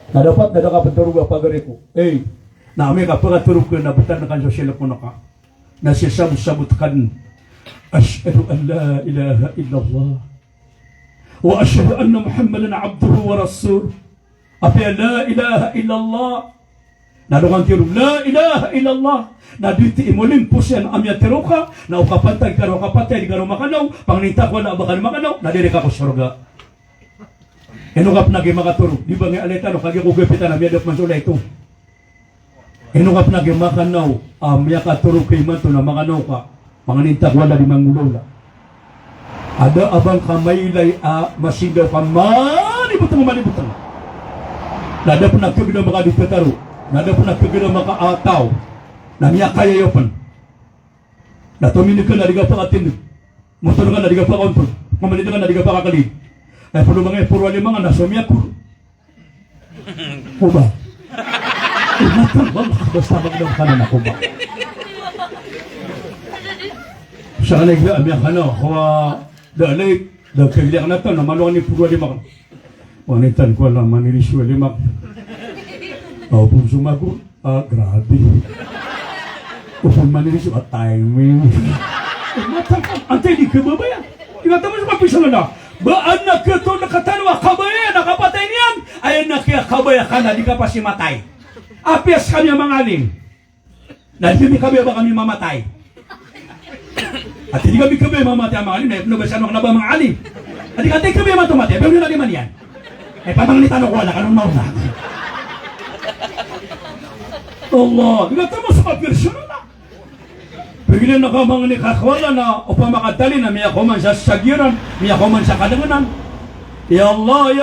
Na dapat na nakapanturog ang pagariku. Na may kapangaturog ka na butan na kanso sila po naka. Na sisabot-sabot kan. Ashhadu an la ilaha illallah. Wa ashhadu anna Muhammadan abduhu wa rasul. Apa la ilaha illallah. Na doon tirog la ilaha illallah. Na dito imulim po siya na amya tiroka. Na ukapantay ka ro kapatay di ka ro makanaw. Pangnita ko na abakan makanaw. Nadiri ka ko surga. Enugap na gimakaturo, di ba nga alita no kagi ko gapitan na biyadap man sula ito. Enugap na gimakanaw, miya katuro kay man to na makanaw ka, mga nintak wala di mangulola. Ada abang kamaylay masigaw ka, manibutang. Nada po nagkaginaw makadipataro, nada po nagkaginaw makaataw, na miya kayayopan. Natuminig ka na di ka pa katindig, mutunog ka na di ka pa kontrol, mamalita ka na di ka pa kakalig. Ay puro mga puro mga nasumya ko. Kuba. Basta magdang kanan ako ba? Sa kanay amya kano, kuha dalay, dagkagiliak na ito, namaluan ni puro mga. Wanitan ko lang manilisyo limak. Upon sumagot, grabe. Upon manilisyo, timing. Antay di kababayan. Tingnan mo sa mapisa na. Baan na kato nakatanwa kabaya nakapatay niyan ayan na kaya kabaya ka na di ka pa si matay apias kami ang mangaling nandiyo kami ba kami mamatay at hindi kami mamatay ang mangaling na ipinubasyan mo na ba mangaling at di katay kami matumatay pero yun na naman yan pamanglitan ko wala kanong mauna Allah di ka tamo sa kapirsyon na Pagilin na ka mga nikakwala na upang makadali na miya kuman sa sagiran, miya kuman sa kadanganan. Ya Allah,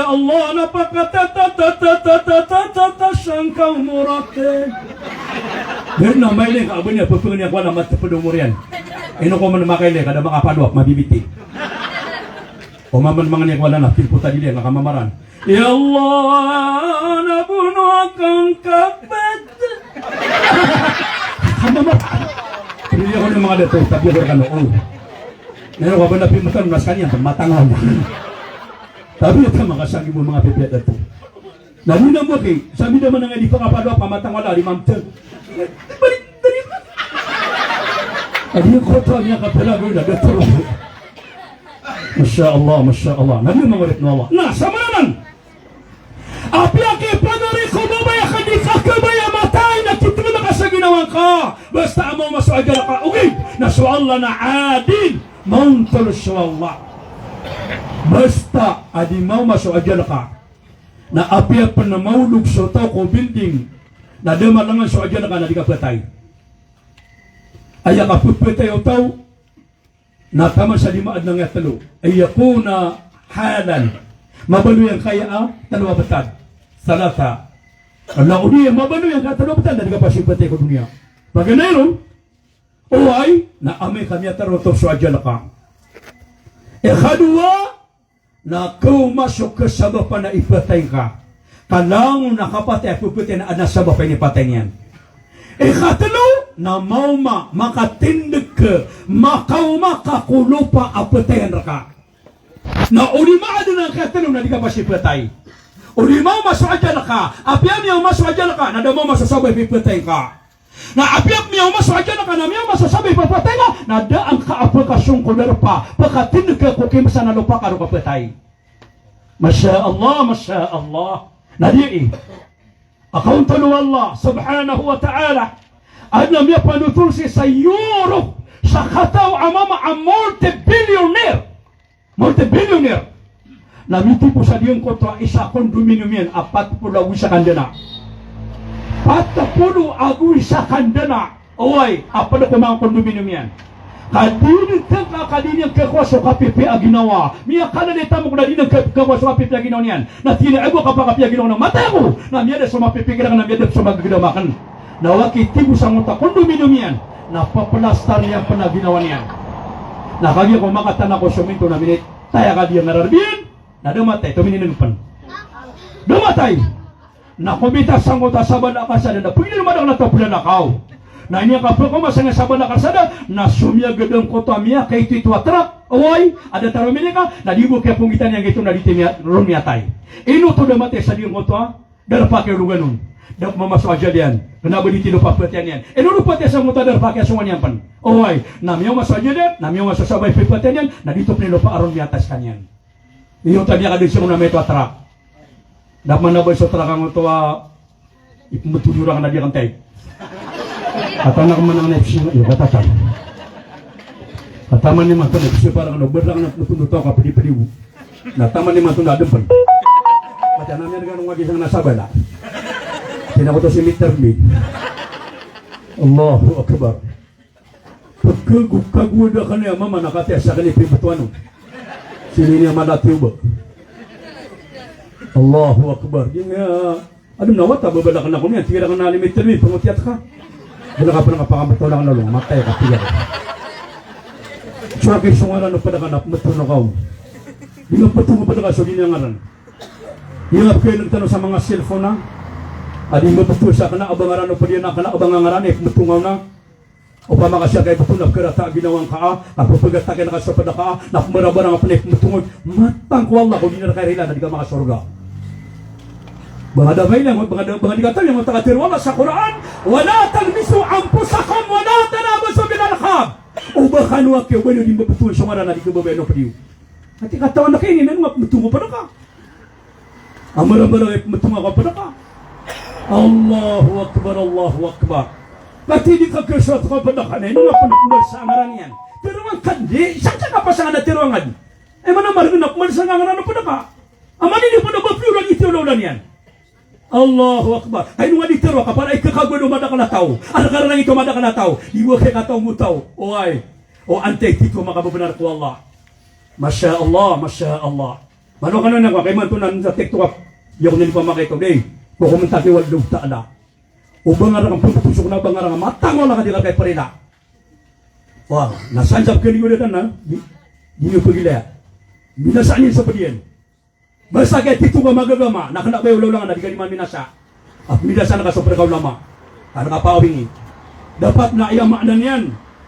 napakatatatatatatatatatatata siyang kang murate. Meron na mailin ka, abo niya, pagpungan niya kwa na matapudong mo riyan. Ino ko man makailin, kada makapadwak, mabibiti. O maman mga niya wala na, pilputa dili, nakamamaran. Ya Allah, nabuno akong kapit. Kamamaran. Hindi ako ng mga dito, tabi ko ka noon. Ngayon ka ba na pimutan, nas kanya, matangaw na. Tabi ito mga sagi mo mga pipiyat ito. Namuna mo kay, sabi naman nga di pa kapalo, pamatang wala, limamtang. Balik. Adi yung kota niya kapalago na dito. Masya Allah. Nabi yung mga rit na Allah. Nah, sama naman. Api ang kipanari ko babaya ka di kakabaya matay na kitulog ka sa ginawa ka. Basta amaw masuagala ka. Okay, nasualla na adin. Mauntol suwalla. Basta adi mau masuagala ka. Na api ang panamaulog sa tao ko building. Na demalangan suagala ka na di ka patay. Aya ka putputay o tao. Na tama sa limaad ng yatalo. Aya po na halan. Mabalo yang kaya dalawa batad. Salasa. Allah unia mabalo yang kaya dalawa batad dari kapasipate ko dunia. Bagaimana? Uway na ame kami tarotok sa ajal ka. Ikadua na kau masuk ke sabab na ipatay ka. Kalang nakapatay puputay na anas sabab ni patay niyan. Ikatlo na mauma makatindig ka makaw makakulupa apatayan ka. Na ulima adun ang katanong na di ka pasipatay. Ulima maswajan ka, apiam yung maswajan ka, na daw mo masasabay pipatay ka. Na apiam yung maswajan ka, na miyaw masasabay pipatay ka, na daan ka aplikasyon kular pa, pagkatindig ka kukim sa nalupa ka ro kapatay. Masya Allah. Nadi'i, akauntan Allah subhanahu wa ta'ala, adna miya panutul si sayurok sa kataw amama ang multi-billionaire. Namiti po sa diyon ko to isa kondominium yan, 40 sa kandana. 40 agoy sa kandana. Oy, apado ko mga kondominium yan. Kadinit ka kadinit kakwaso kapipi aginawa. Miya kana deta mo kadinit kakwaso kapipi aginawa niyan. Na tinaego ka pa kapipi aginawa na mata ko. Na miya de sumapipikira na miya de sumagidamakan. Na wakiti mo sa muta kondominium yan. Napaplastar niya panaginawa niyan. Nakagi ko makatana ko suminto na minit. Taya ka diyan nararbiyan. Na dumatay, tuminin ng pan. Dumatay. Nakumita sa nguta sa bala kasada na pwede naman ang natapulan na kao. Na niya kapag kumasang sa bala kasada na sumiyagad ang kota miya kay titwa trak. Away, ada tarumili ka, na di mo kaya pungitan niya gito na dito niya ron niya tay. Ino to dumatay sa diyong kota, Dar pakai lu ganun. Dak mamasuk ajalian. Kenapa ditilu papatian yan? Lu patia sa muta dar pakai semuanya pan. Oi, namyo masuk ajalian, namyo masuk sabay papatian yan, na dito pinilo pa aron di atas kanyan. Iyo tadi kada siya na meto atrak. Dak manabay sa trakang tua ipumutulurang na di kantay. At anak man ang nefsi iyo katatan. Kataman ni mantu nefsi parang no berang na tututo ka pedi-pediu. Na taman ni mantu na dempen. Baca namanya dengan ngagi sang nasabala. Sina ko to si Mr. B. Allahu akbar. Pagkaguda kanya mama nakati sa kani pibutuano. Sini ni madati uba. Allahu akbar. Ginga adum nawata babala kana ko niya tira kana ni Mr. B pangutiat ka. Dala ka pa ngapakamto lang lalong matay ka tiya. Suwagi sungara no pada kana metro no kaum. Dino patungo pada ka so dinangaran. Yung kayo nagtanong sa mga cellphone na, adi mo betul sa kana abangaran o pwede na kana abangaran mutungaw na, o pa mga siya kayo betul na karata ginawang kaa, ako pagkatakin na kasapada kaa, na kumarabarang ang panay mutungod, matang ko Allah kung di na kairila na di ka mga surga. Mga damay lang, mga digatan yung mga tagatirwala sa Quran, wala talmisu ampusakum, wala tanabasu binalkhab. O baka nuwak yung bueno di mo betul sa mga na di ka babayano pa diyo. At ikatawan na kayo, mutungo pa na ka. Amara-mara ay matunga ka ka. Allahu Akbar, Allahu Akbar. Pati di ka kesat ka pa na ka na, nga panakmal sa angaran yan. Pero ang kandi, saan ka pasangan na tiruangan? Mana marga nakmal sa angaran pa na ka? Amani di pa na ba-plural itiulan yan? Allahu Akbar. Ay nung di tiruan ka, para ikakagod umada ka na tao. Ano ka lang ito umada ka na tao? Iwa kay katao mo tao. O ay, o ante, tito makababanar ko Allah. Masya Allah, Masya Allah. Mano ka na kay mantunan sa TikTok yung nilipa makito day ko komentati wal do taala o bangar ang putusok na bangar ang matang wala ka di kay parila wah nasanjap ke liyo dan na di niyo pagila minasanin sa padiyan basta kay titu ka magagama nakana ba ulo lang na di ka liman minasa at minasa na ka sa perkaw lama ano ka paawingi dapat na iya maknan yan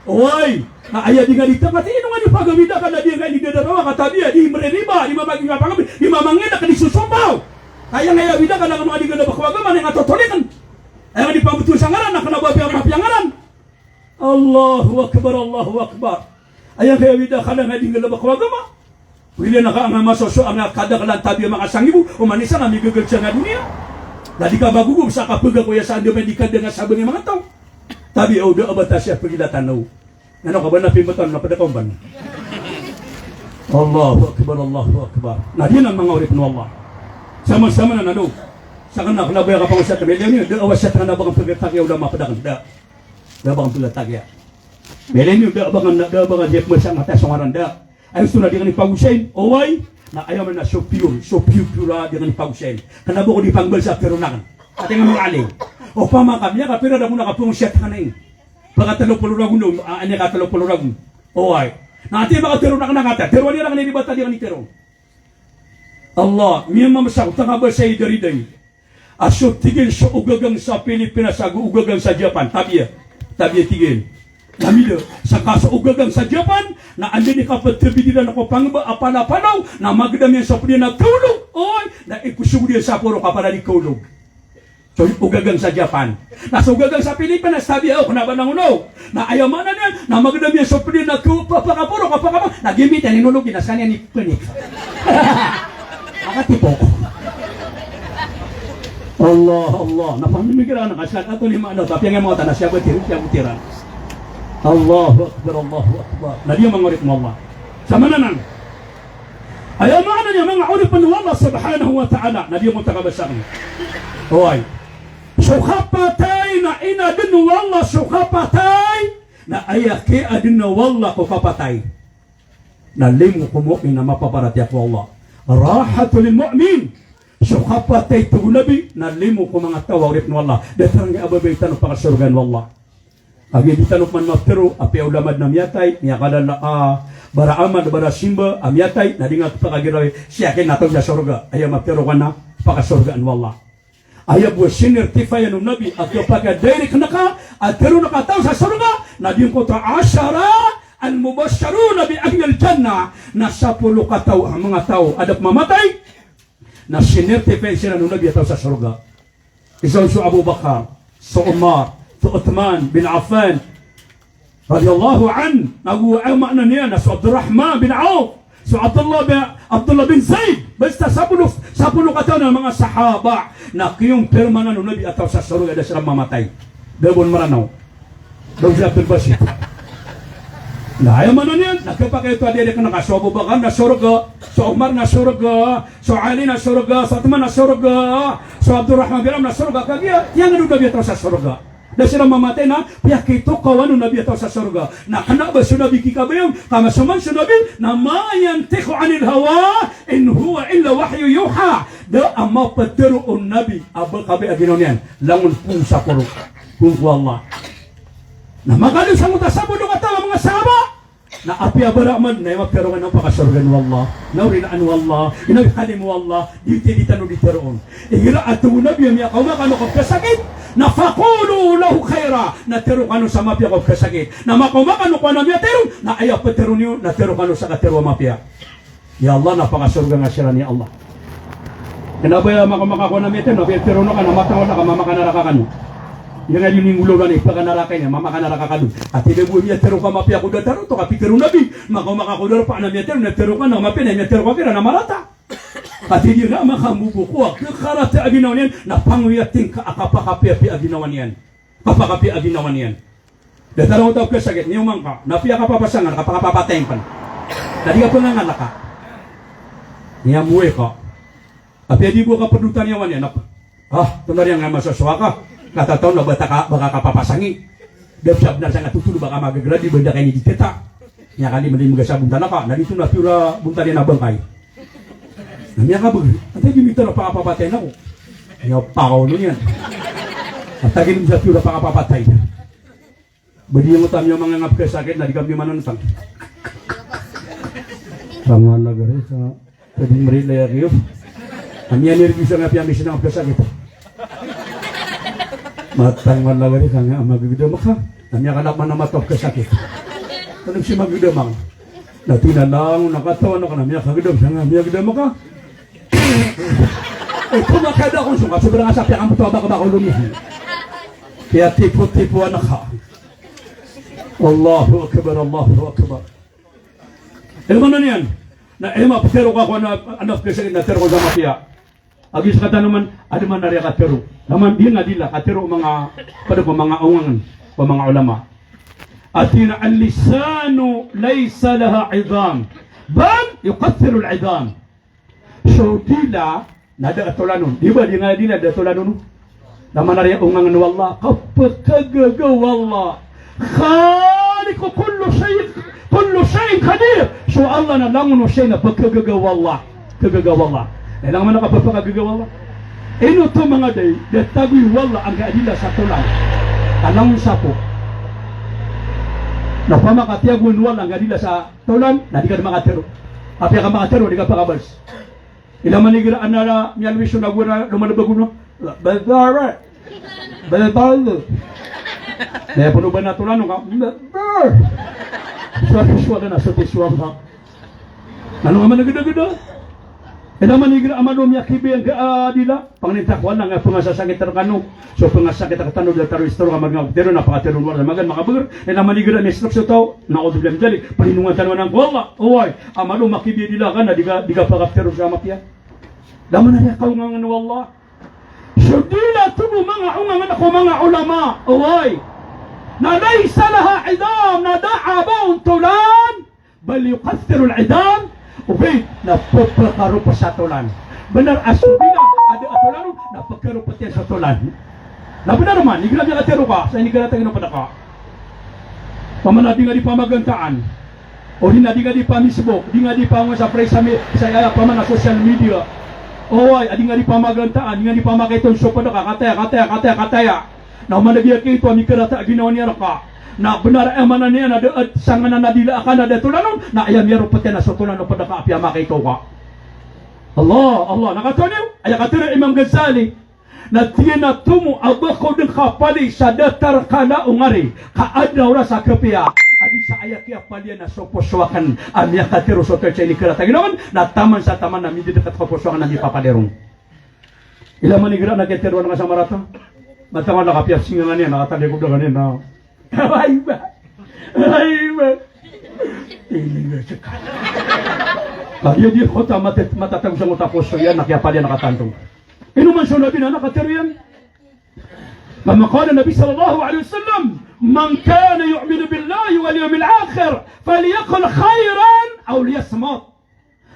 oy na aya di nga dito pati ino nga di pagawida ka na di nga di dadarawa katabiya di mereriba di mamaging mapangabit di mamangina ka di susumbaw kaya nga bida ka na mga di ka na bakwaga man nga totolikan ay nga di pabutul sa ngaran na kanababi ang mapiangaran Allahu Akbar Allahu Akbar ay nga bida ka na nga di ka na bakwaga ma wili na ka nga masoso ang kada ka lang tabi ang mga sangibu umanisa nga migagag siya nga dunia dadi ka bagugub sa kapaga ko ya sa ando medikad nga sabang mga tao tabi o da abata siya pagilatan ano ka ba na pimbatan na padakomban Allahu Akbar Allahu Akbar na din ang mga urip ng Allah sama-sama na nado sa kana kalabay ka pang usat belen ni da awasat na bang pagtagya ulama padakan da bang pagtagya belen ni da bang jek masang atas songaran da ay suna dengan ipagusain oway na ayaw man na so pure dengan ipagusain kana ba ko di pangbal sa perunakan ating mga aling o pamakam niya ka pero da muna ka pang usat kanin pagkatalo puluragun anya ka talo puluragun oway na ati ba ka perunakan na kata pero ni ra ni bata di ni pero Allah, miyama masak tanga ba sa idari-dari. Asyo tigil sa ugagang sa Pilipinas, sa ugagang sa Japan. Tabiya tigil. Namilo, sa kaso ugagang sa Japan, na andini kapag terbidilan ako pangba, apana-panaw, na magdam yan sa puli na kaulog. Oy, na ikusog yan sa puro kapala ni kaulog. So, ugagang sa Japan. Nasa ugagang sa Pilipinas, tabiya ako na ba nangunaw? Na ayamanan yan, na magdam yan sa puli na kapapuro, nagimit yan, inulog, inasan yan ni Panik. Akatipo. Allah, napamimikiran na kasyan ato ni Mano, tapi yang mau tanah siapa butiran. Allahu Akbar, Allahu Akbar. Nadia mengurip Allah. Sama nanan. Ayaw makana niya mga urip ng Allah subhanahu wa ta'ala. Nadia mo takabasang. Hoy. Sukapatay na ina din ng Allah, sukapatay na ayaki adin na Allah ko kapatay. Nalimu kumukin na mapaparati ako Allah. Rahatul mu'min sukapatay tugulabi nalimu ko mga tawarip ng Allah datang nga ababay tanong pakasurgan wallah agi di tanong man maftero api ulamad na miyatay niya kadala baraamad barasimba amyatay nadingat pakagiray siya kin natong sa surga ayaw maftero ka na pakasurgan wallah ayaw buwa sinirtifayan ng nabi at yung pagkadairik naka at pero nakataw sa surga nading ko ta asyara al-mubashsharuna bi ahlil jannah na 10 kataw ang mga tao adap mamatay na sinertify sila nung nabi ataw sa surga Isaw su Abu Bakar, su Umar, su Uthman bin Affan radhiyallahu an, nagu makna niya na su Abdurrahman bin Auf, su Abdullah bin Zaid, basta 10 kataon ng mga sahaba na kiyong permanan ng Nabi ataw sa surga da sila mamatay. Dabon maranaw. Daw si Abdul Basit. Na ayaw man yan, nagkapakito adede ka naka, so Abu Bakar na surga, so Umar na surga, so Ali na surga, so Uthman na surga, so Abdurrahman bin Auf na surga, kaya yang Nabi ataw sa surga. Da sila mamatay na, piyakito kawan ng Nabi ataw sa surga. Na kana ba sa Nabi kikabayong, kama suman sa Nabi, na mayantiku anil hawa, in huwa illa wahyu yuha. Da ama patero on Nabi, abal kabe aginon yan, langon pung sa puro, kung Allah. Na magaling sa mutasabo ng atawa mga sahaba, na api abaraman na yung magkaroon ng pakasurgan wallah, naurinaan wallah, inaghalim wallah, dito no diteroon. Ihira ato Nabi yung yakaw makano kapkasakit, na fakulu lahu khaira, na tero kano sa mapya kapkasakit, na makamakano kwa Nabi atero, na ayaw patero niyo, na tero kano sa katero mapya. Ya Allah, napakasurgan nga sila ni Allah. Kinabaya makamakakuha Nabi atero, Nabi atero no ka, na matawala ka, mamakanaraka kano. Yang ada ni ngulugan ipaganarakanya mama kanaraka at ibu niya tero ka mapia ko dataro to kapitero Nabi makamakakudar pa na tero na tero ka na mapia na tero ka kira na marata at hindi nga makamubo ko karata aginawan yan na panguyating ka akapakapi aginawan yan kapakapi aginawan yan dataro taw ka sakit niyo man ka napia ka papasangan kapakapapatayin pan tadi ka panganganak ka niya muwe ka apia di ko ka pedutan yawan yan tunar yang nga masaswa ka kata tahu na baka kapapasangi dapsab na sangat tutulo baka magagradi benda kayo di teta nya kali mali magasa bunta na ka na dito na pura bunta din na bangkay namya ka bag antay gimita na pakapapatay na ko nya pakaw nun yan at tagin sa pura pakapapatay badi yung utam yung mga ngap sakit na di kami manantang sama lagare sa pwedeng marilaya kayo amya nirgisa nga piyami sinang sakit matang malawari ka nga magagdamak ka namya ka naman na matop ka sakit anong si magagdamak natinalang nakatawan ka namya kagdam siya nga magagdamak ka kumakada akong sunga sobrang asapi ang mutuwa baka baka lumihin kaya tipo anak ka Allahu Akbar Allahu Akbar ilman na niyan na patero ka kung anak ka sakit na tero ko sa mafia agis kata naman ada man nari katero naman din adila katero mga pada mga ungan mga ulama atina al-lisanu laysa laha 'idham bal yuqathiru al-'idham so dila nada atolanon di ba di nga dila ada atolanon naman nari ungan wallah kapakagaga wallah khaliq kullu shay qadir so Allah na langon shay na pakagaga wallah kagaga wallah elang mana kapapakagawa ino to mga day detagui wala ang gaadila sa tulan anong sapo na pamakatiagun wala ang gaadila sa tulan na di ka makatero apya ka makatero di ka pakabals ilang manigira anara miyalwisyo na gura lumalabaguno badara kaya puno ba na tulan ka suwa na sa tiswa ka ano nga man nagada-gada naman igra amadom yakibi ang gaadila pangintakwan nga pangasasakit terkanu so pangasakit terkanu da teroristro ka magngagtero na pakatero wala magan makabugar naman igra ni instruction taw na udub lam jali paninungan tanwan ng wala oy amadom makibi dila kana diga pakatero sa mapya daman na kaw nga wala so dila tumo mga unga ko mga ulama oy na laysa laha idam na da'abun tulan bal yuqathiru al-idam okay, napapakaro pa sa tulan. Benar asubina ada atulan napakaro pa sa tulan. Na benar man, igla niya katero ka sa igla tagino padaka. Pamana di nga di pamagantaan. O di nga di pa Facebook, di nga di pa mo sa press sa pamana social media. Oy, adi nga di pamagantaan, di nga di pamakaiton so padaka kataya. Na managya kito ni karata ginawa niya ka. Na benar emana niya na deet sangan na dila akan ada tulanon na ayam yaro pati na sotulan pada ka apya makito ka Allah nakatoniw ay katira Imam Ghazali na tiyan tumu abako din kapali sa datar kana ungari kaadlaw ra sa kapya adi sa ayak ya palia na soposwakan amya katiro sotel sa inikara taginawan na taman sa taman na midi dekat soposwakan na di papalerong Ila manigira na keteruan nga sa marata. Matama nakapiap singa niya, nakatali ko na kanina. Ay ba? Ini nga siya. Kaya di ko matatag sa mga tapos yan, nakiyapa niya nakatantong. Inuman siya nabi na nakateru yan. Kama qala Nabi sallallahu alaihi wasallam, man kana yu'minu billahi wal yawmil akhir falyaqul khairan aw liyasmut.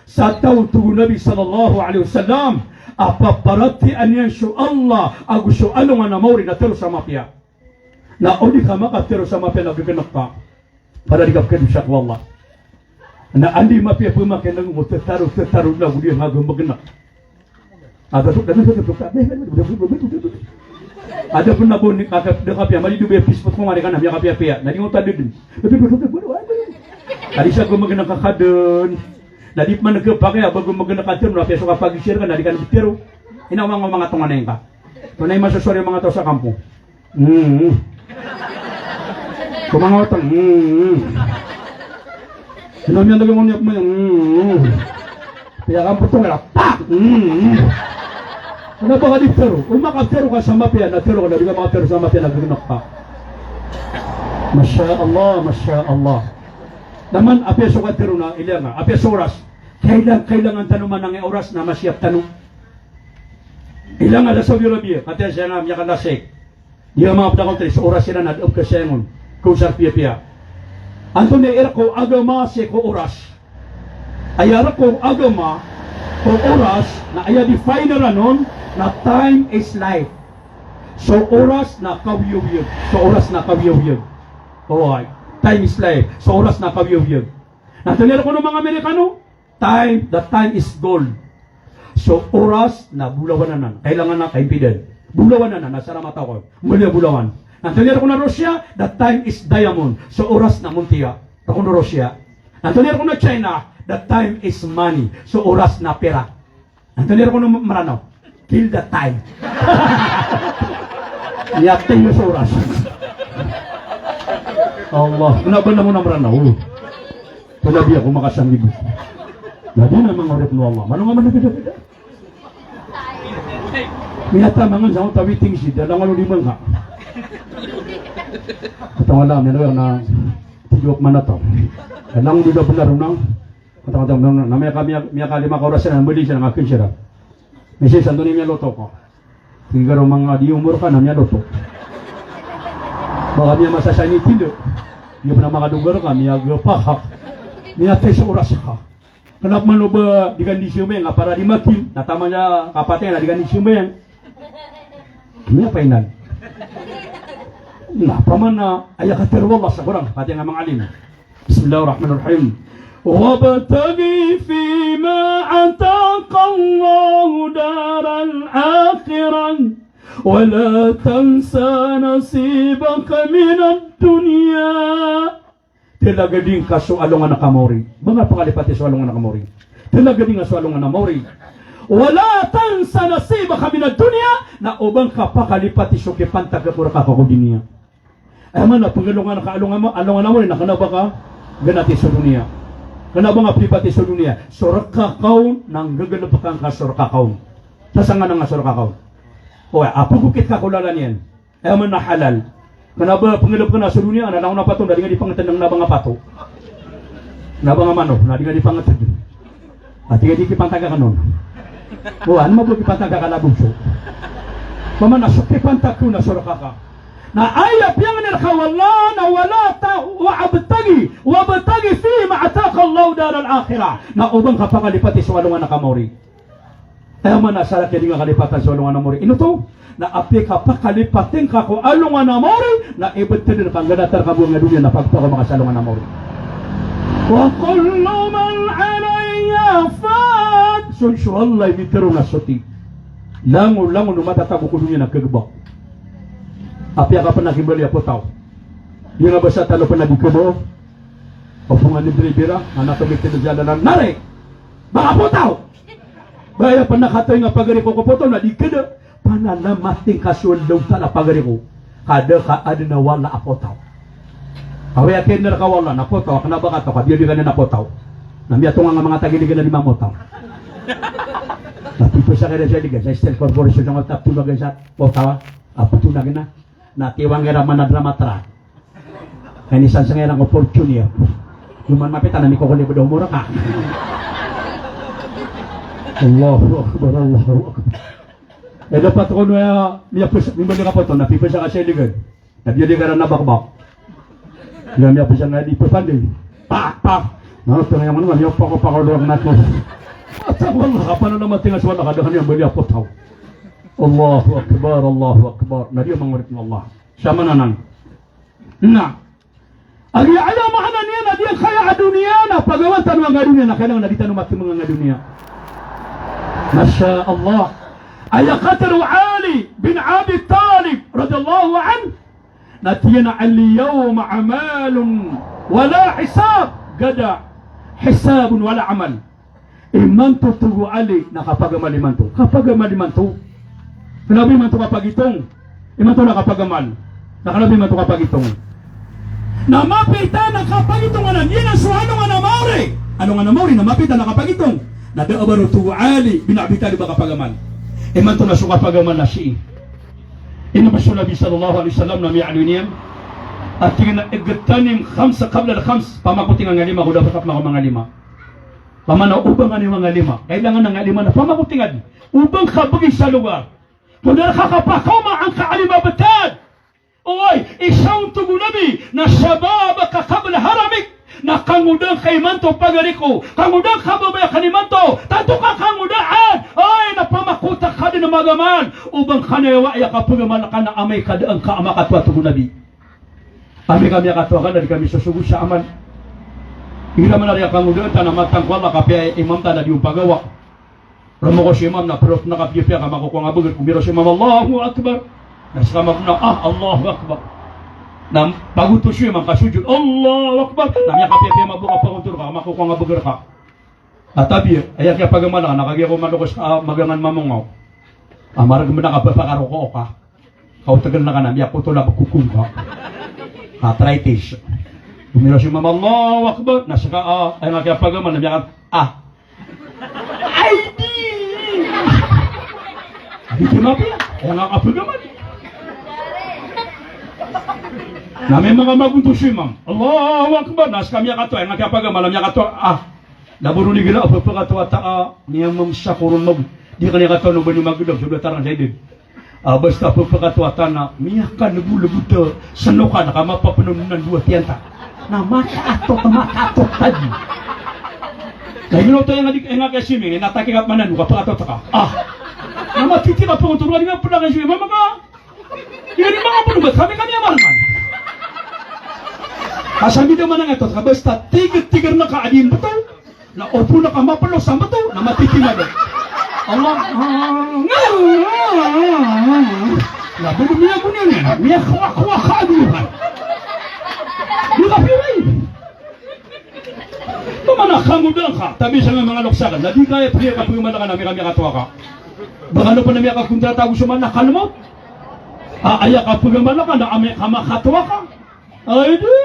Sa tawtu Nabi sallallahu alaihi wasallam, apa parati an yanshu Allah agusyo alungan na mauri na tero sa mapya. Na odi ka makatero sa mapya na gaganak ka. Para di ka kedusyak wallah. Na andi mapya pumakin ng mo tetaru na gudi nga gumaganak. Ada pun na pun kakap kapya mali dube pispot ko mari kana biya kapya. Nadi ngota dudun. Tadi sa gumaganak kakadun. Nadi man nagpakay bago magana kater na peso kapag share ka nadi kan bitero. Ina mga tunganay ka. Tunay masusuri mga tao sa kampo. Kumangotang. Sinamyan lagi mo niya mo. Kaya kampo tong era. Ano ba ka bitero? Kung makatero ka sa mapya, natero ka na di ka makatero sa mapya nagaganak ka. Masya Allah. Naman apeso ka tiro na ilang nga, apeso oras. Kailangan tanuman ng oras na masyap tanong. Ilang nga Saudi Arabia, kaya siya nga miyakan lasik. Di nga mga pagkakong sa oras sila na doon ka siya ngon, kung sa piya-piya. Anto na ko agama siya ko oras. Ayara ko agama ko oras na aya define na nun na time is life. So oras na kawiyog-yog. Alright. Time is life. So oras na kawiyog-yog. Natalira ko ng mga Amerikano, the time is gold. So oras na bulawan na kailangan na kaibigan. Bulawan na nasa ramata ko. Muli bulawan. Natalira ko na Russia, the time is diamond. So oras na muntiya. Ako na Russia. Natalira ko na China, the time is money. So oras na pera. Natalira ko na Marano, kill the time. Yatin yung sa oras. Allah, kenapa na mo na Marano? Panabi ako makasangib. Lagi na mga urip no Allah. Manong naman nabida-bida. Minata mangan sa akong tawiting si, dalang ano di man ka. Katang alam, yan na tiyok man na to. Dalang di na benar unang. Katang namanya kalima ka oras na, muli siya ng akin siya. Mesi, santo ni miya loto ko. Tinggal mga di umur ka na miya loto. Baka miya masasani tindo. Miya pa na makadugar ka, miya gapahak. Miya tayo sa oras ka. Kenapa man lo ba di kondisi umeng para di makin natamanya kapatnya di kondisi umeng ini apa inan nah pamana ayat kata Allah seorang kata yang mang alim Bismillahirrahmanirrahim wabtaghi fima ataka Allah daral akhirah wala tansa nasibaka minad dunya. Talaga din kasualong na kamori. Mga pangalipati sualong na kamori. Talaga din kasualong na kamori. Wala tansa nasiba kami na dunia na ubang kapakalipati suki pantagapura kako dunia. Ay man na pangalungan na kaalungan mo, alungan na mo na kanaba ka ganati sa dunia. Kanaba nga pripati sa dunia. Surak kakaw nang gagalap kang kasurak kakaw. Tasangan nga surak kakaw. O apugukit kakulalan yan. Ay man na halal. Kenapa pengelap kena sa dunia na lang na pato na di nga di pangatandang na mga pato. Na mga mano na di nga di pangatandang. At di nga di kipantaga ka nun. Buwan mo po kipantaga ka labugso. Pamanasok kipantag ko na suraka ka. Na ayap yang nilkawala na wala ta wabtagi fi ma'ataka Allah daral akhirah. Na ubang kapangalipati sa walungan na kamori. Kaya man nasalat ka di nga kalipatan sa walungan na kamori. Ino to? Na api kapakalipating ka ko alungan na mori na ibetedin kang ganatar ka buong nga dunia na pagpako makasalungan na mori. Wa kullu man alayya fan sunsu Allah mitero na soti. Lango numatatago ko dunia na kagabak. Api ka pa nakimbali ako tao. Yung nga basa talo pa nagikubo o pungan ni Bribira na nakamiktin na dyan na nare baka po tao. Baya pa nakatoy nga pagari ko po na di kada panalamating kasulong sa napagari ko kada ka ada na wala apotaw away akin na kawala na potaw kana ba ka to kabili ka na potaw namiya to nga mga tagili ka na 5 motaw Tapi sa kaya siya liga, sa Steel Corporation ng tap tunog sa potawa, tunag na. Natiwang era manadrama tra. Kanisan sa ngerang opportunity. Luman mapitan na ko kulit ba mura ka. Allahu Akbar, Allahu Akbar. Dapat ko niya push, nimbali ka po ito, napipasa ka siya liga. Nabiyali ka na bakbak. Niya push na di papandi. Pak! Nah, ito na yung naman, yung pakapakaluwag na ito. At wala ka, paano naman tingas wala ka, dahan yung bali ako tao. Allahu Akbar, Allahu Akbar. Nadiyo mangurit ng Allah. Siya mananan. Na. Agi alam makanan niya na diyan kaya adunia na pagawan tanong ang adunia na kailangan na di tanong mati mga adunia. Masya Allah. Ayakataru Ali bin Abi Talib radiyallahu an. Natiyana al-yawm amalun wala hisab. Gada hisabun wala amal. Imanto tugu Ali nakapagamal imanto. Kapagamal imanto. Kanabi man ito kapag itong. Iman ito nakapagamal. Nakanabi man ito kapag itong. Namapita na kapag itong anan. Yan ang suhano nga namauri. Ano nga namauri? Namapita na kapag itong. Nadaabaro tugu Ali. Binabita di ba kapagamal? Iman ito na sukapagamal na siya. Inabasyo Nabi sallallahu alaihi wasallam na may aluniyan. At tingin na igatanim khamsa kabla na khams. Pamakuting ang lima. Kung dapat mga mga lima. Pamanaw ubang ang mga lima. Kailangan ng lima na pamakutingan. Ubang kabagi sa lugar. Kung nakakapakaw ang kaalimabatad. Oy, isang tugo nabi na sababaka kabla haramik. Na kangudang kay manto pagariko. Kangudang kababaya kanimanto. Tato ka kangudaan. Oy, napamakuta ka din na magaman. Ubang kanayawa ay kapagaman ka na amay ka ang kaamakatwa tugo nabi. Amay kami akatwa ka na di kami susugo sa aman. Hira man na rin kangudaan tanamatang kwa makapya imam ta na di upagawa. Ramo ko si imam na pero nakapiyapya ka makukuha nga bugat. Kung biro si imam, Allahu Akbar. Nasakamag na, Allahu Akbar. Na baguto si imam kasujud, Allahu Akbar. Namya kapiyapya mabuka paguntur ka, makukuha nga bugat ka. At tabi, ayak kaya pagamana ka, nakagaya ko malukos ka, magangan mamungaw. Marag mo na ka, papakaro ko ka. Kautagal na ka na, miyak ko ito na magkukum ka. Arthritis. Kung biro si imam, Allahu Akbar. Nasaka, ayak kaya pagamana, miyak ka, ay di! Hindi mapia, kaya nga kapagaman. Na may mga magunto si imam. Allahu Akbar, nas kami akato, ay nga kapagaman, kami akato, naburo ni gila, apapakato at niya mamsakurun mag, di ka niya kato, nubang yung magudog, sudah tarang sa idin. Basta apapakato at miyak ka, nagulabuto, sano ka, nakamapapanunan ng dua tiyanta. Na makato tadi. Kaya minuto yung nga kaya swimming, natake ka manan, kapakato ka. Nama titi ka po, turuan nga po na kayo, mama ka. Yan yung mga punubat, kami amalman. Kasami naman nga ito, basta tigit-tigir na kaadim ba ito? Na opo na kamapalo sa ba ito? Na matitima doon. Allah, labi na miya ko niya niya, miya kawa kaaduhan. Di ka piray. Tumanakamudan ka, tabi sa mga loksakan, na di kaya priya ka po yung malakan namin kami katuwa ka. Baka ano pa namin ka kung tinatawag sa mga nakalmot? Ayak ka po yung malakan na kami kamakatuwa ka. Ay di!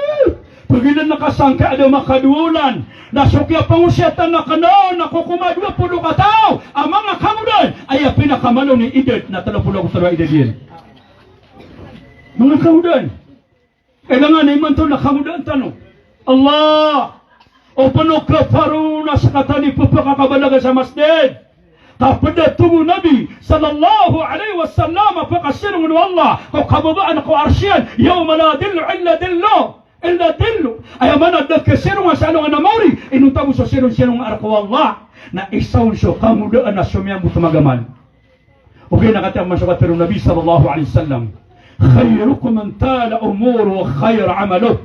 Pagilan nakasangka ada makaduulan. Nasukya pangusyatan na kanaon, nakukumadwa pulo ka tao. Ang mga kamudan ay pinakamalo ni Idet na 30 edad yan. Mga kamudan, kailangan iman ito na kamudan tanong. Allah! O panukafaruna sa katani pupakakabalaga sa masjid. Tapada tubuh Nabi sallallahu alaihi wasallam fakasirun min Allah. Kau kababaan ko arsyan yawma la dillu illa dillu. Ay mana dak kasirun asalo nga namori inuntabu sa sirun arko Allah na isaw so kamudaan na sumiyang butumagaman. Okay nakatang masukat pero Nabi sallallahu alaihi wasallam khairukum man tala umuru wa khair amaluh.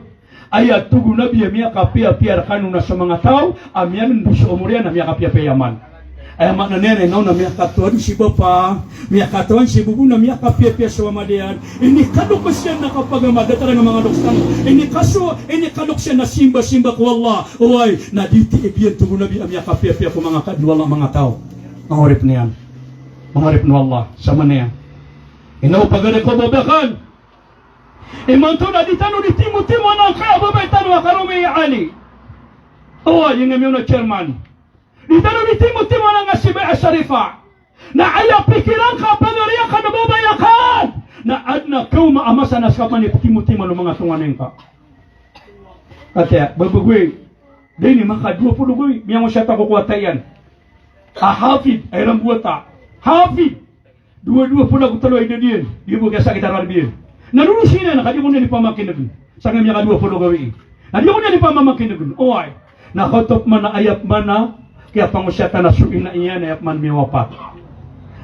Ayat tugu Nabi miya kapia piar kanu na sa mga tao amyan buso umurian na miya kapia yaman. Ay makna nene no na miya katuan si bapa, miya katuan si bubu na miya kapia sa madian. Ini kadukos yan na kapagamaga tara ng mga doksan. Ini kadukos yan na simba ko Allah. Oy, na diti ibiyan tugu Nabi miya kapia ko mga kadwala mga tao. Mangurip niyan. Mangurip no Allah sama niya. Inaw pagare ko babakan. Imanto na di tano di timo na kaya babay tano akarumi Ali. Oh, yung ngayon na chairman. Di tano di timo na nga si Bea Sharifa. Na ayaw pikiran ka, pagariya ka, nababayakan. Na adna kau maamasa na sa kapani, timu-timu ng mga tunganin ka. Kaya, babagwe, dini maka 20 gwe, miyang siya ta kukuwatayan. Hafid, ay rambuata. Hafid, 22 ko taloy na diyan. Di mo kaya sakit aral diyan. Nalurusin na, nakadi ko na ni pamakin na dun. Sa nga miyang 20 gwe. Nadi ko na ni pamakin na dun. Oy, nakotop man na ayap man na, kaya pangusyata na suin na iyan, ayap man miwapat.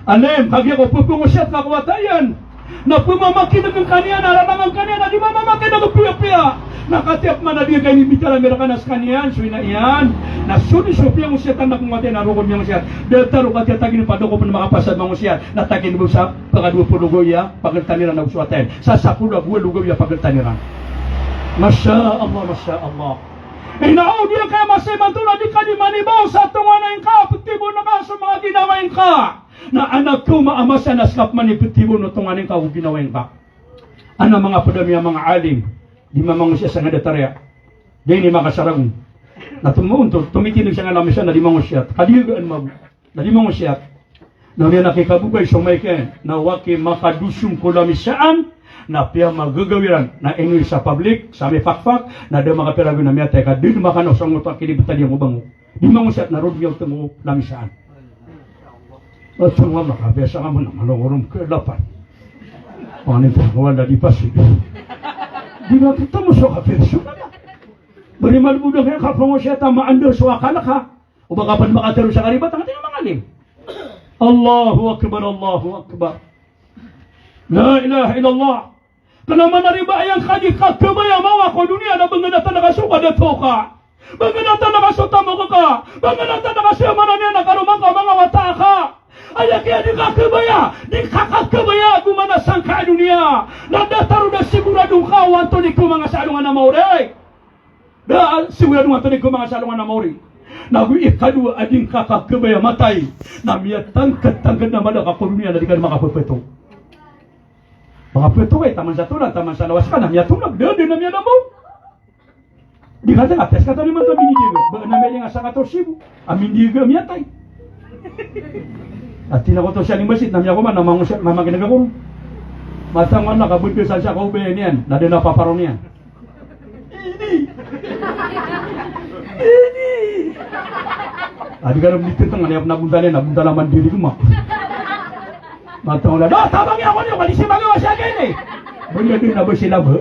Anem, kagya ko pupungusyat na kuwatayan. Na pumamakin na kanya, nararangan kanya, na di mamamakin na kupiya-piya. Nakatiap man na dia kayo bicara merakan nas kanian, suina iyan. Na suni sopia ngusiat na kumati na rukun yang siat. Delta rukat yatagin pada ko pun makapasad mangusiat. Natagin mo sa pagka-20 ya, pageltaniran na uswaten. Sa 10 lugo ya pageltaniran. Masya Allah, Masya Allah. Inao dia kaya masih mantula di kadimanibaw sa tunganan ka, petibo na ka sa mga ginawain ka. Na anak ko maamasa na skap man ipetibo no tunganin ka o ginawain ka. Ano mga padami ang mga alim, di mamang siya sa ngadetarya. Di ni makasarang. Na tumuon to, tumitinig siya nga namin siya na di mamang siya. Kadigaan mo, na di mamang siya. Na may nakikabugay sumayken, na waki makadusyung kulamisaan, na piya magagawiran na ingil sa public, sa may fakfak, na da makapirago na miyatay ka, di makano sa mga kinibutan niya mo bango. Di mamang siya, na ron niya ito lamisaan. At sa mga makabesa ka mo na malungurong kailapan. Paano ito? Wala di pasig. Di ba kita mo sa kaperso ka na? Bari malbudang kaya kapang mo siya tamaando sa wakala ka. O baka pa makatero sa karibat, ang ating mga alim. Allahu Akbar, Allahu Akbar. La ilaha illallah. Kanaman na riba ayang kadikak kabaya mawa ko dunia na banganatan nakasuka na toka. Banganatan nakasuta mo ka. Banganatan nakasiyamanan niya nakarumang ka mga wata ka. Ayak ya di kakabaya, di kakakabaya gumana sangka dunia. Nadataru da siguradong kawan to ni kumanga salungan na mauri. Da siguradong to ni kumanga salungan na mauri. Nagu ikadu ading kakakabaya matay. Na miyatang katanggan na malaka ko dunia na di ka makapepeto. Makapeto ay taman sa tulang, taman sa lawas ka na miyatulog. Din na miyadamo. Di kata atas kata ni manto binidiga. Ba na meling asa 14,000. Amindiga miyatay. At tinakoto siya ni Basit, namya ko man, namaginag ako. Matang man, nakabunti sa siya, kaubayan niyan, na din napaparong niyan. Ini! Adi ka nang dito nga, nabunta niya, nabunta naman diri ko, matang wala, tabang ako niyo, kalisi magawa siya kayo eh. Banya din na ba sila ba?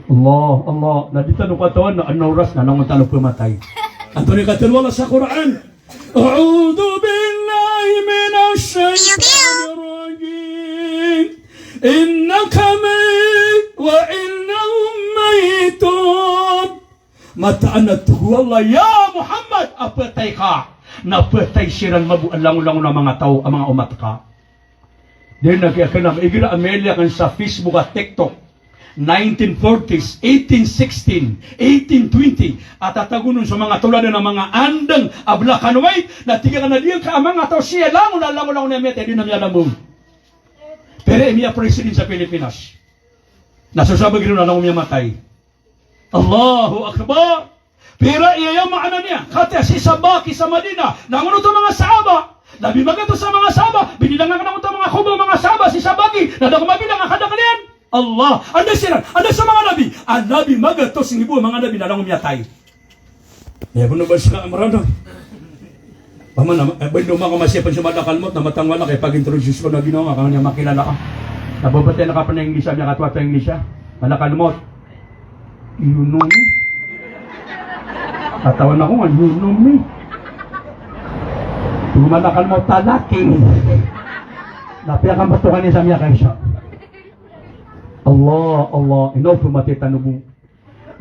Allah, nadita nung katawan na anauras na nang talong pumatay. Antoni katilwala sa Quran. أعوذ بالله من الشيطان الرجيم إنك ميت وإنهم ميتون متى أن تقول الله يا محمد أبتيك نبتي سيران مبو ألانgu-langu na mga tao ang mga umat ka. Then nagkakanam igira Amelia kan sa Facebook at TikTok 1940s, 1816, 1820 at tatagunon sa mga tulad ng mga andang ablakanway na tigakan na diyan ka mga tao siya lango na mete din na miya lamong pero miya president sa Pilipinas nasusabag rin na lang miya matay. Allahu Akbar. Pero iya yung maana niya kati si Sabaki sa Madina nanguno to mga sahaba labi magato sa mga sahaba binilangan ka na ito mga kubo mga sahaba si Sabaki na dakumabilang ang kadakalian Allah, anda sila, anda sa mga nabi. Ang nabi magatos ng ibu, mga nabi na lang umiyatay. Kaya kung nabas ka amarado. Paman, bando mga kumasyapan sa madakalmot na matangwala kay pag-introduce ko na ginawa, kung niya makilala ka. Nababatay na ka pa na Inglisya, niya katwata Inglisya. Madakalmot. Yunumi. Tatawan ako nga, yunumi. Kung madakalmot talaking. Napiyakan batukan niya sa miya kayo siya. Allah, ino pumati tanubu.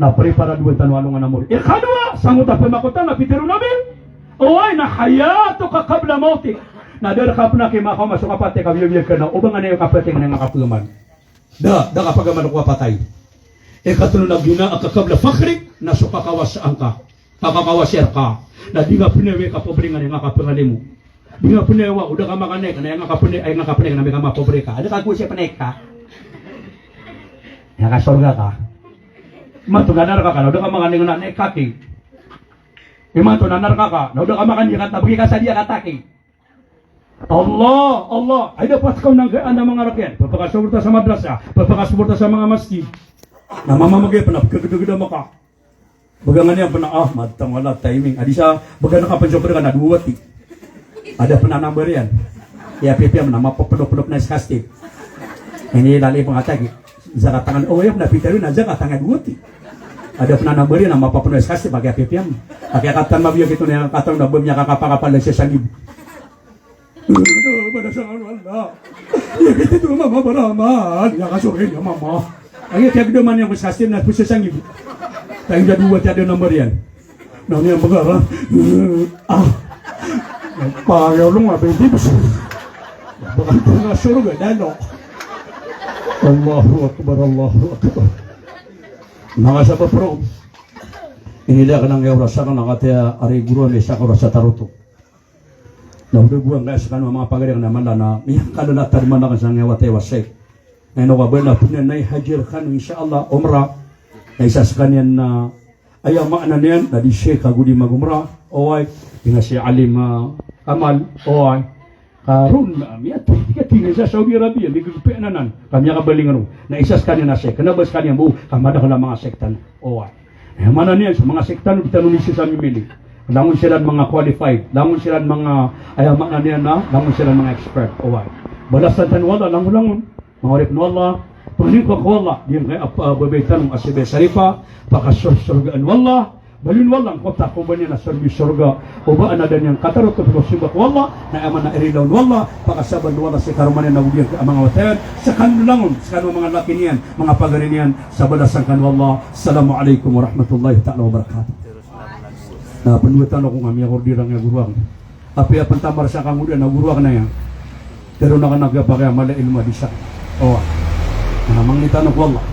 Na prepara dua tanualungan namuri. Ikadwa, sangut apa makutan na pitiru nabil. Oay na hayato ka kabla mautik. Na der kapna kay makaw masuk kapate ka biya kana ubang ano yung kapate nga nakapuman. Da kapagaman ko patay. Ikatulong na gina ang kakabla fakhrik na suka kawas angka. Kakakawasir ka. Na di nga punewe ka pobre nga nga kapangali mo. Di nga punewa udah ka makanek na nga kapune ay nga kapune na may ka mapobre ka. Ada ka kusi panek ka. Nakasorga ka. Matunanar ka na udah ka makaning na kaki. Iman to nanar ka na udah ka makan ka tabagi ka sa dia kataki. Allah, ay dapat kau nanggaan ng mga rakyat, papakasuporta sa madrasa, papakasuporta sa mga masjid. Namamamagay pa na, kagada maka. Bagangan niya pa na, matang wala timing. Adi siya, baga nakapansyopera ka na, duwati. Ada pa na number yan. Kaya pipiam na, mapapulop-pulop na iskastik. Ini lali pangatagi. Zaka tangan, yap na pitaru na zaka tangan duwati. Ada pa na number yan, mapapulop na iskastik, baga pipiam. Kaya katan mabiyo gitu na, katang na bumya kakapakapal na siya sangib. Pada sangat wala. Ya kita tu mama beramal. Ya kasuhin ya mama. Ayo tiap deman yang bersasin nak pusing sangib. Tapi dah dua tiada nombor yan. Namanya begara. Payah lu ngapain di bus? Bukan tengah surga danok. Allahu Akbar, Allahu Akbar. Nangasa pa pro. Inilah kanang ya rasa kanang kata ari guru ni sa rasa taruto. Na udah buang guys kan mga pagaring naman na miyak kalala tarman na kasang ngawate wasay. Ngayon ka ba na punan na hajir kan insyaallah umrah. Na isa sa kanyan na ayaw maana niyan na di Sheikh agudi magumrah. Oy, nga si Alim Amal. Oy. Karun miat tiga sa Saudi Arabia bigugpe nanan. Kami ka balingan na isa sa kanyan na Sheikh. Kanabas kanyan bu kamada ko mga sektan. Oy. Mana niyan sa mga sektan kita nunisi sa mimili. Langon sila mga qualified, langon sila mga ayamak na niya na, langon sila mga expert. Away. Balasan tan wala, langon. Mawarip na wala, pagling ko wala, diyan kay babaitan ng asibe saripa, pakasurgaan wala, balin wala, kota ko ba niya na surga, o ba na dan yang katarot ko sibak wala, na aman na irilaw wala, pakasaban wala si karuman na udiyan ka mga watayan, sa kanlangon, sa kanong mga laki niyan, mga pagarin niyan, sa balasan kan wala. Assalamualaikum warahmatullahi ta'ala wabarakatuh. Na penulitan ako kami ako dirang nga guruang. Api apan tamar sa kang udah na guruang na yan. Pero nakanagapakaya mala ilma di sa. Oh. Mangitan ako Allah.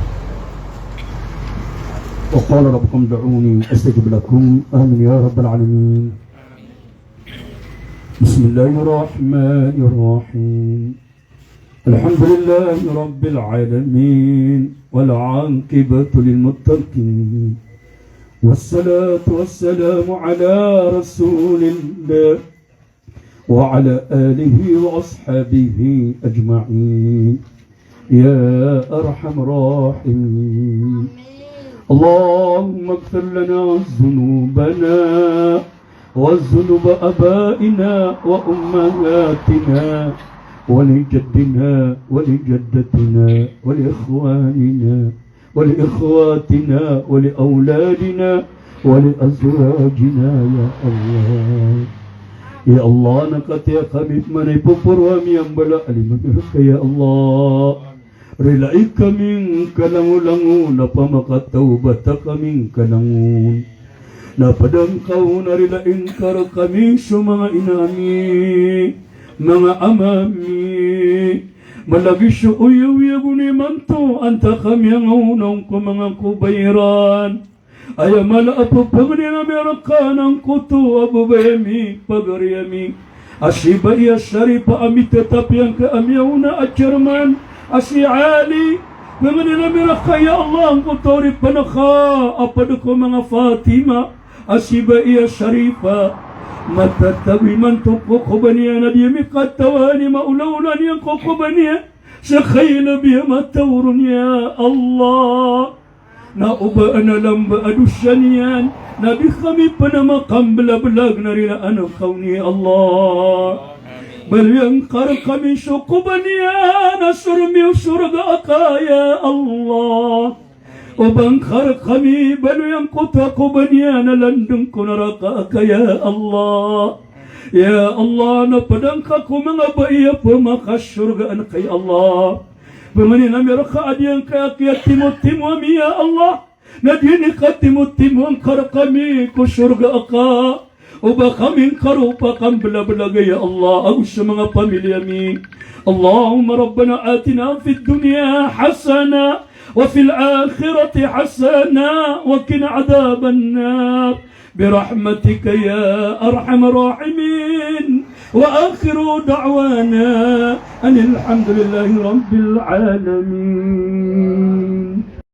Wa qala rabbukum da'uni astajib lakum. Amin ya rabbal alamin. Bismillahirrahmanirrahim. Alhamdulillahi rabbil alamin wal 'aqibatu lil muttaqin. والصلاة والسلام على رسول الله وعلى آله وأصحابه أجمعين يا أرحم الراحمين اللهم اغفر لنا ذنوبنا وذنوب آبائنا وأمهاتنا ولجدنا ولجدتنا ولإخواننا ولإخواتنا ولأولادنا ولأزواجنا يا الله يا الله نكت يا خبيب من يبفر ومن بلا ألمك يا الله رلائك منك لنغلنغون فمقت توبتك منك لنغون napadang kau narila inkar kami mga inami mga amami malagi siya uyaw guni manto anta kami ang unang ko mga kubayran ay malaapo pagni na meron ka ng kuto abubayami pagariyami asiba iya syaripa amit tetap yang ke amyauna at Jerman asi Ali mga nila meron kaya Allah ang kutori panaka apad ko mga Fatima asiba iya syaripa matatawi man tuko kubaniya na diya mikatawani maulaulan yang kukubaniya sa khayla biya matawrun ya Allah na ubaan na lamba adusyan yan na di kami pa na makambalag na rin anak kau ni Allah balyang kar kami sukubaniya na surmi surga akaya Allah وبنخر خمي بلو ينقطع قبنيانا لندن كنرقاك يا الله يا الله نبدنك من أبي فما خشرق أنك يا الله بمن نمرق أدينك يا تيمو يا الله نديني تيمو انكر خمي كشرق أقا وبخمين كروبا قم بلا بلا يا الله أوش من فاميليامي اللهم ربنا آتنا في الدنيا حسنة وفي الآخرة حسنة وقنا عذاب النار برحمتك يا أرحم الراحمين وآخر دعوانا أن الحمد لله رب العالمين